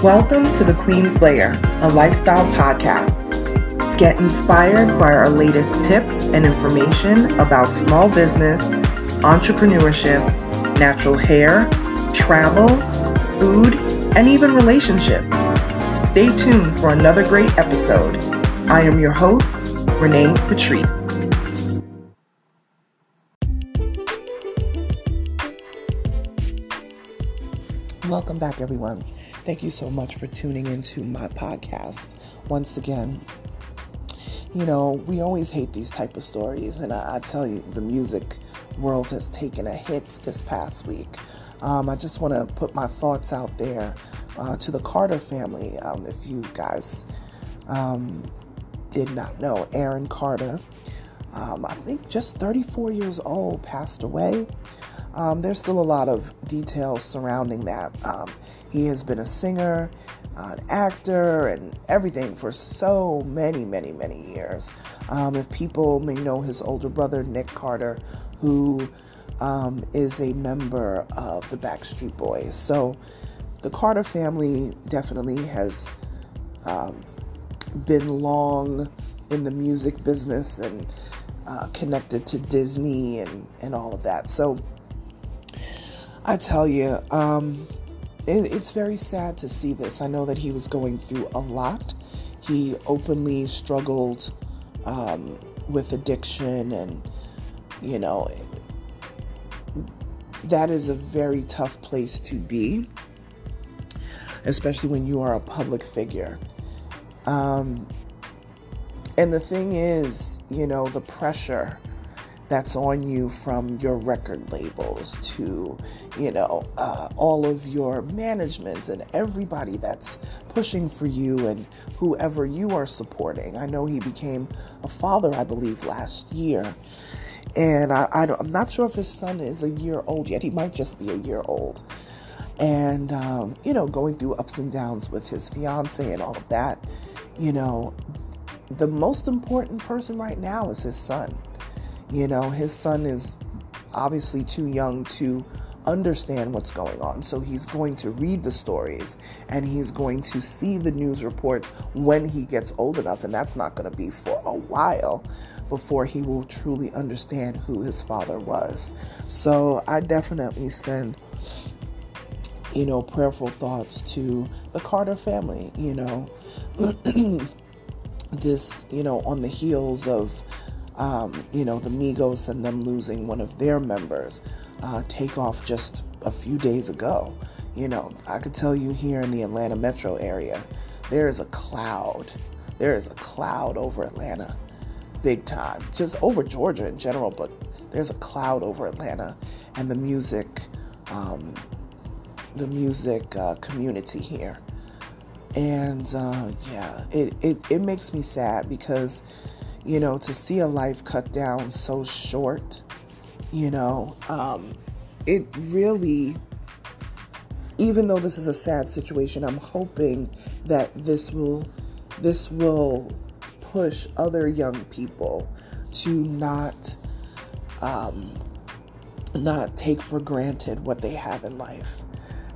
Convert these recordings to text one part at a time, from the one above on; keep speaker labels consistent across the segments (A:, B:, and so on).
A: Welcome to the Queen's Lair, a lifestyle podcast. Get inspired by our latest tips and information about small business, entrepreneurship, natural hair, travel, food, and even relationships. Stay tuned for another great episode. I am your host, Renee Patrice. Welcome back, everyone. Thank you so much for tuning into my podcast once again. You know, we always hate these type of stories, and I tell you, the music world has taken a hit this past week. I just want to put my thoughts out there to the Carter family. If you guys did not know, Aaron Carter, I think just 34 years old, passed away. There's still a lot of details surrounding that. He has been a singer, an actor, and everything for so many years. If people may know his older brother, Nick Carter, who is a member of the Backstreet Boys. So the Carter family definitely has been long in the music business and connected to Disney and all of that. So I tell you, it's very sad to see this. I know that he was going through a lot. He openly struggled with addiction, and, you know, that is a very tough place to be, especially when you are a public figure. And the thing is, you know, the pressure that's on you from your record labels to, you know, all of your management and everybody that's pushing for you and whoever you are supporting. I know he became a father, I believe, last year. And I'm not sure if his son is a year old yet. He might just be a year old. And, you know, going through ups and downs with his fiance and all of that. You know, the most important person right now is his son. You know, his son is obviously too young to understand what's going on. So he's going to read the stories and he's going to see the news reports when he gets old enough. And that's not going to be for a while before he will truly understand who his father was. So I definitely send, you know, prayerful thoughts to the Carter family, you know, this, you know, on the heels of you know, the Migos and them losing one of their members, take off just a few days ago. You know, I could tell you here in the Atlanta metro area, there is a cloud. There is a cloud over Atlanta, big time. Just over Georgia in general, but there's a cloud over Atlanta and the music community here. And yeah, it makes me sad because, you know, to see a life cut down so short, you know, it really, even though this is a sad situation, I'm hoping that this will push other young people to not take for granted what they have in life,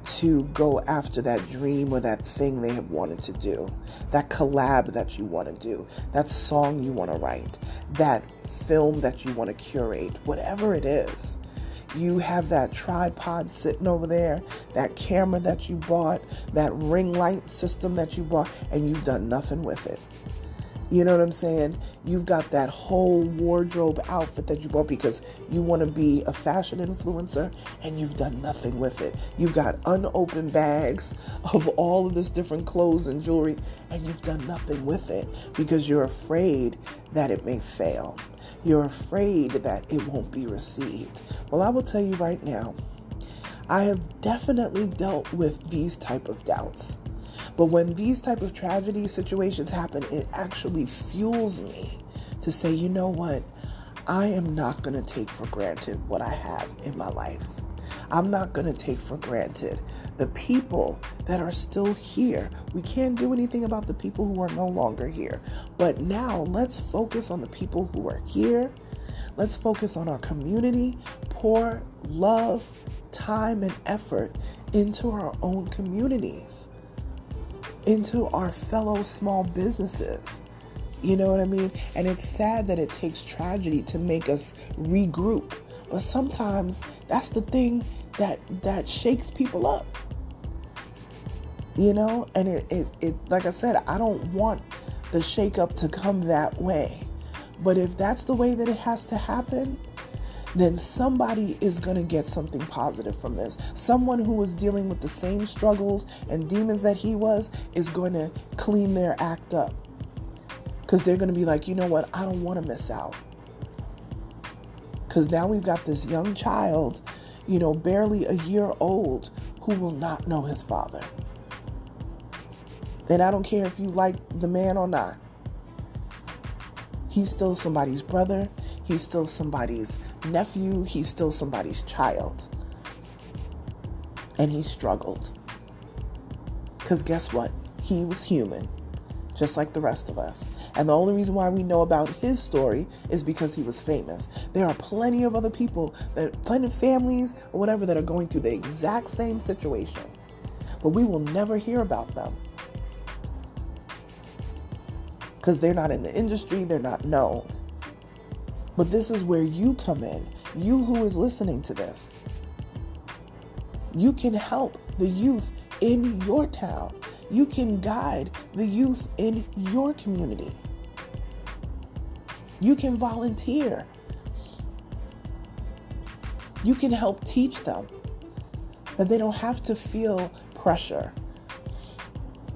A: to go after that dream or that thing they have wanted to do, that collab that you want to do, that song you want to write, that film that you want to curate, whatever it is. You have that tripod sitting over there, that camera that you bought, that ring light system that you bought, and you've done nothing with it. You know what I'm saying? You've got that whole wardrobe outfit that you bought because you want to be a fashion influencer, and you've done nothing with it. You've got unopened bags of all of this different clothes and jewelry, and you've done nothing with it because you're afraid that it may fail. You're afraid that it won't be received. Well, I will tell you right now, I have definitely dealt with these type of doubts. But when these type of tragedy situations happen, it actually fuels me to say, you know what? I am not going to take for granted what I have in my life. I'm not going to take for granted the people that are still here. We can't do anything about the people who are no longer here. But now let's focus on the people who are here. Let's focus on our community, pour love, time, and effort into our own communities. into our fellow small businesses. You know what I mean? And it's sad that it takes tragedy to make us regroup. But sometimes that's the thing that shakes people up. You know? And it like I said, I don't want the shake up to come that way. But if that's the way that it has to happen, then somebody is going to get something positive from this. Someone who was dealing with the same struggles and demons that he was is going to clean their act up. Because they're going to be like, you know what? I don't want to miss out. Because now we've got this young child, barely a year old, who will not know his father. And I don't care if you like the man or not. He's still somebody's brother. He's still somebody's nephew. He's still somebody's child. And he struggled. Because guess what? He was human, just like the rest of us. And the only reason why we know about his story is because he was famous. There are plenty of other people, plenty of families or whatever, that are going through the exact same situation. But we will never hear about them. Because they're not in the industry, they're not known. But this is where you come in. You who is listening to this. You can help the youth in your town. You can guide the youth in your community. You can volunteer. You can help teach them that they don't have to feel pressure.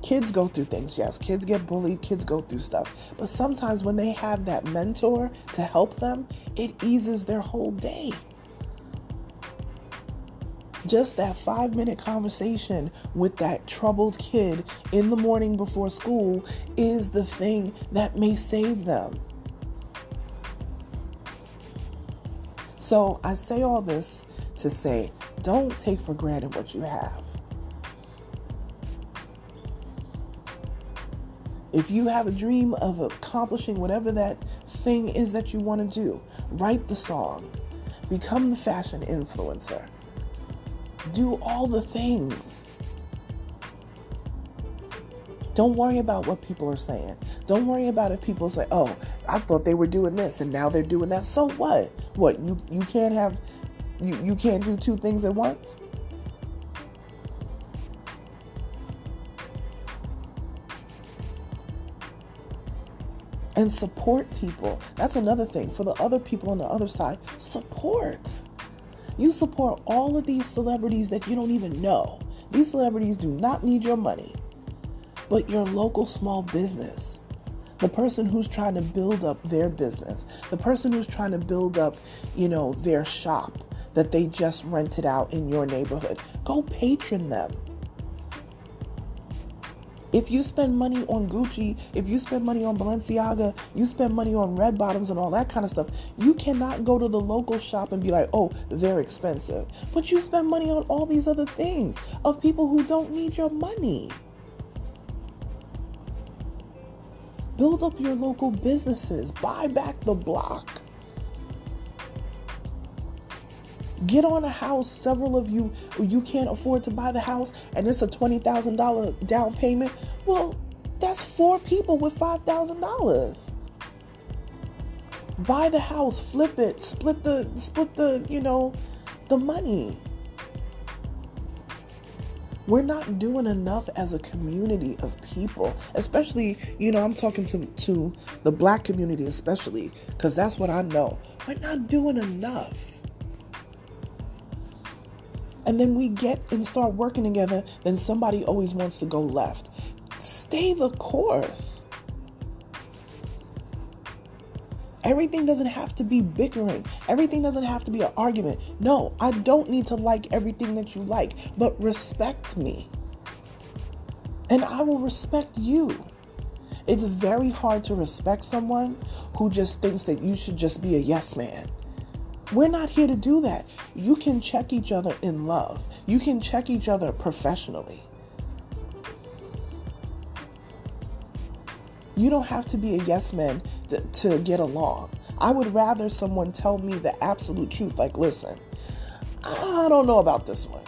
A: Kids go through things, yes. Kids get bullied, kids go through stuff. But sometimes when they have that mentor to help them, it eases their whole day. Just that 5-minute conversation with that troubled kid in the morning before school is the thing that may save them. So I say all this to say, don't take for granted what you have. If you have a dream of accomplishing whatever that thing is that you want to do, write the song, become the fashion influencer, do all the things. Don't worry about what people are saying. Don't worry about if people say, oh, I thought they were doing this and now they're doing that. So what? What, you can't do two things at once? And support people. That's another thing. For the other people on the other side, support. You support all of these celebrities that you don't even know. These celebrities do not need your money, but your local small business. The person who's trying to build up their business. The person who's trying to build up, their shop that they just rented out in your neighborhood. Go patron them. If you spend money on Gucci, if you spend money on Balenciaga, you spend money on red bottoms and all that kind of stuff, you cannot go to the local shop and be like, oh, they're expensive. But you spend money on all these other things of people who don't need your money. Build up your local businesses. Buy back the block. Get on a house. Several of you can't afford to buy the house and it's a $20,000 down payment. Well, that's 4 people with $5,000. Buy the house, flip it, split the the money. We're not doing enough as a community of people, especially, I'm talking to the Black community especially, because that's what I know. We're not doing enough. And then we get and start working together, then somebody always wants to go left. Stay the course. Everything doesn't have to be bickering. Everything doesn't have to be an argument. No, I don't need to like everything that you like, but respect me. And I will respect you. It's very hard to respect someone who just thinks that you should just be a yes man. We're not here to do that. You can check each other in love. You can check each other professionally. You don't have to be a yes man to get along. I would rather someone tell me the absolute truth. Like, listen, I don't know about this one.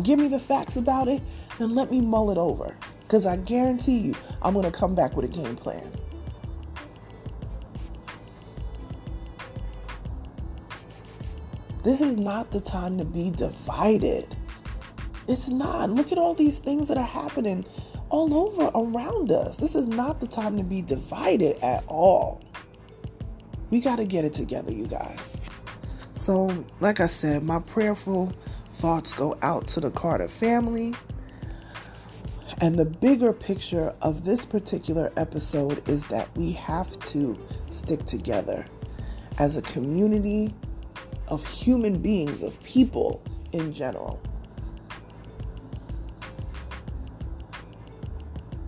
A: Give me the facts about it, then let me mull it over. Because I guarantee you, I'm going to come back with a game plan. This is not the time to be divided. It's not. Look at all these things that are happening all over around us. This is not the time to be divided at all. We got to get it together, you guys. So, like I said, my prayerful thoughts go out to the Carter family. And the bigger picture of this particular episode is that we have to stick together as a community of human beings, of people in general.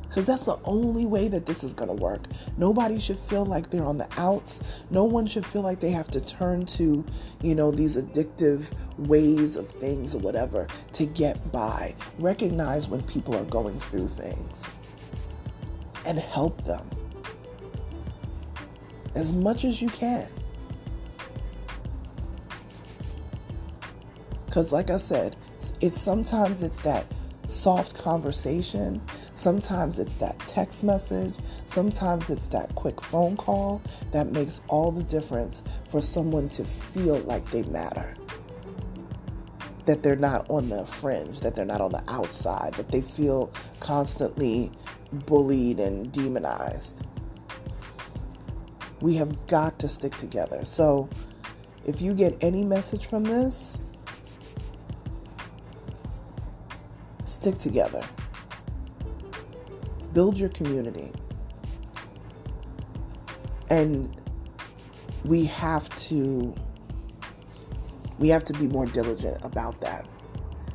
A: Because that's the only way that this is going to work. Nobody should feel like they're on the outs. No one should feel like they have to turn to, these addictive ways of things or whatever to get by. Recognize when people are going through things and help them as much as you can. Because like I said, sometimes it's that soft conversation. Sometimes it's that text message. Sometimes it's that quick phone call that makes all the difference for someone to feel like they matter. That they're not on the fringe, that they're not on the outside, that they feel constantly bullied and demonized. We have got to stick together. So if you get any message from this, stick together. Build your community. And we have to be more diligent about that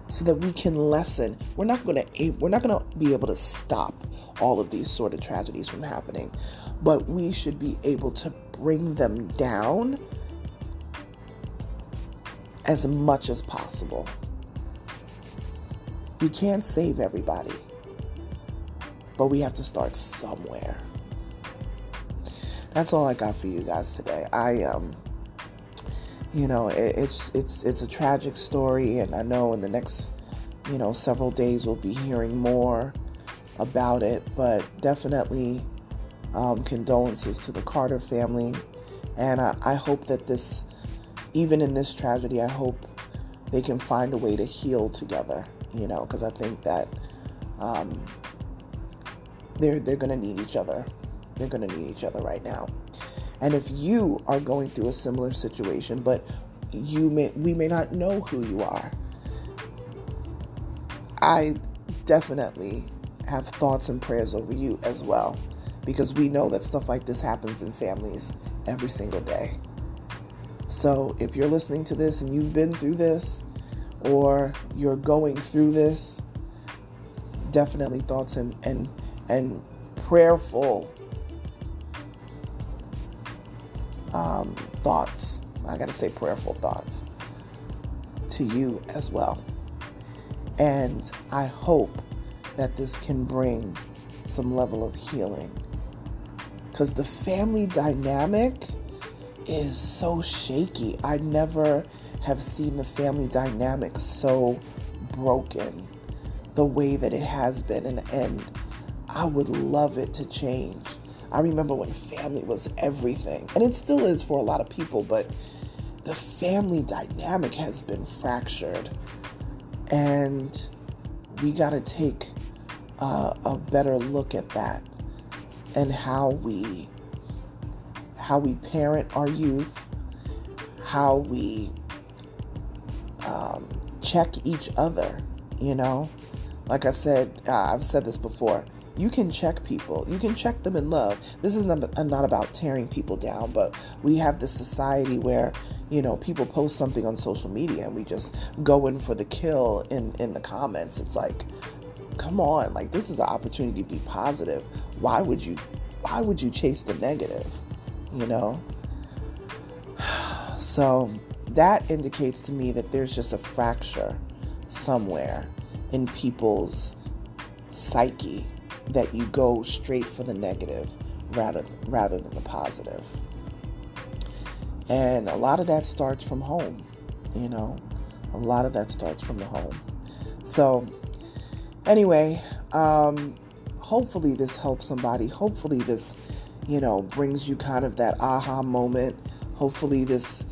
A: so that we can lessen. We're not going to be able to stop all of these sort of tragedies from happening, but we should be able to bring them down as much as possible. We can't save everybody, but we have to start somewhere. That's all I got for you guys today. It's a tragic story, and I know in the next, several days we'll be hearing more about it, but definitely condolences to the Carter family. And I hope that this, even in this tragedy, I hope they can find a way to heal together, because I think that they're going to need each other. They're going to need each other right now. And if you are going through a similar situation, but we may not know who you are, I definitely have thoughts and prayers over you as well, because we know that stuff like this happens in families every single day. So if you're listening to this and you've been through this, or you're going through this, definitely thoughts and prayerful thoughts. I gotta say prayerful thoughts to you as well. And I hope that this can bring some level of healing, because the family dynamic is so shaky. I never have seen the family dynamic so broken the way that it has been, and I would love it to change. I remember when family was everything, and it still is for a lot of people, but the family dynamic has been fractured, and we got to take a better look at that, and how we parent our youth, how we check each other. Like I said, I've said this before, you can check people. You can check them in love. This is not about tearing people down, but we have this society where, people post something on social media and we just go in for the kill in the comments. It's like, come on, like, this is an opportunity to be positive. Why would you chase the negative? So that indicates to me that there's just a fracture somewhere in people's psyche, that you go straight for the negative rather than the positive. And a lot of that starts from home, a lot of that starts from the home. So anyway, hopefully this helps somebody. Hopefully this, brings you kind of that aha moment. Hopefully this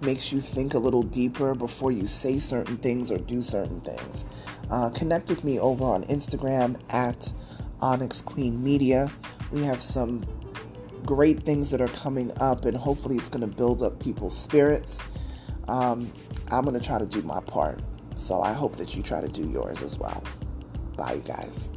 A: makes you think a little deeper before you say certain things or do certain things. Connect with me over on Instagram at Onyx Queen Media. We have some great things that are coming up, and hopefully it's going to build up people's spirits. I'm going to try to do my part, so I hope that you try to do yours as well. Bye, you guys.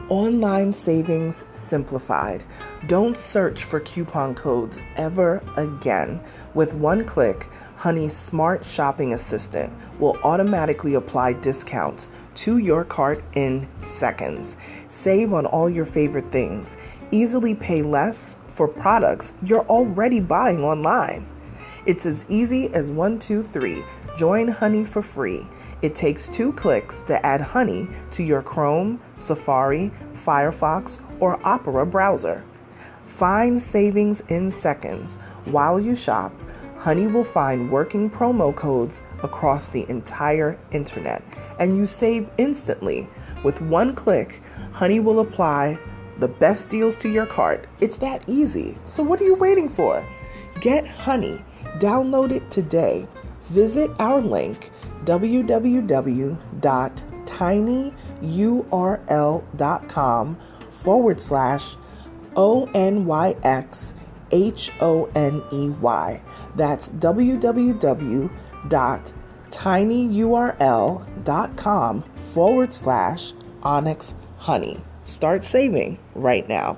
A: Online savings simplified. Don't search for coupon codes ever again. With one click, Honey's smart shopping assistant will automatically apply discounts to your cart in seconds. Save on all your favorite things. Easily pay less for products you're already buying online. It's as easy as 1, 2, 3. Join Honey for free. It takes 2 clicks to add Honey to your Chrome, Safari, Firefox, or Opera browser. Find savings in seconds. While you shop, Honey will find working promo codes across the entire internet, and you save instantly. With one click, Honey will apply the best deals to your cart. It's that easy. So what are you waiting for? Get Honey. Download it today. Visit our link, www.tinyurl.com/ONYXHONEY. That's www.tinyurl.com/Onyx Honey. Start saving right now.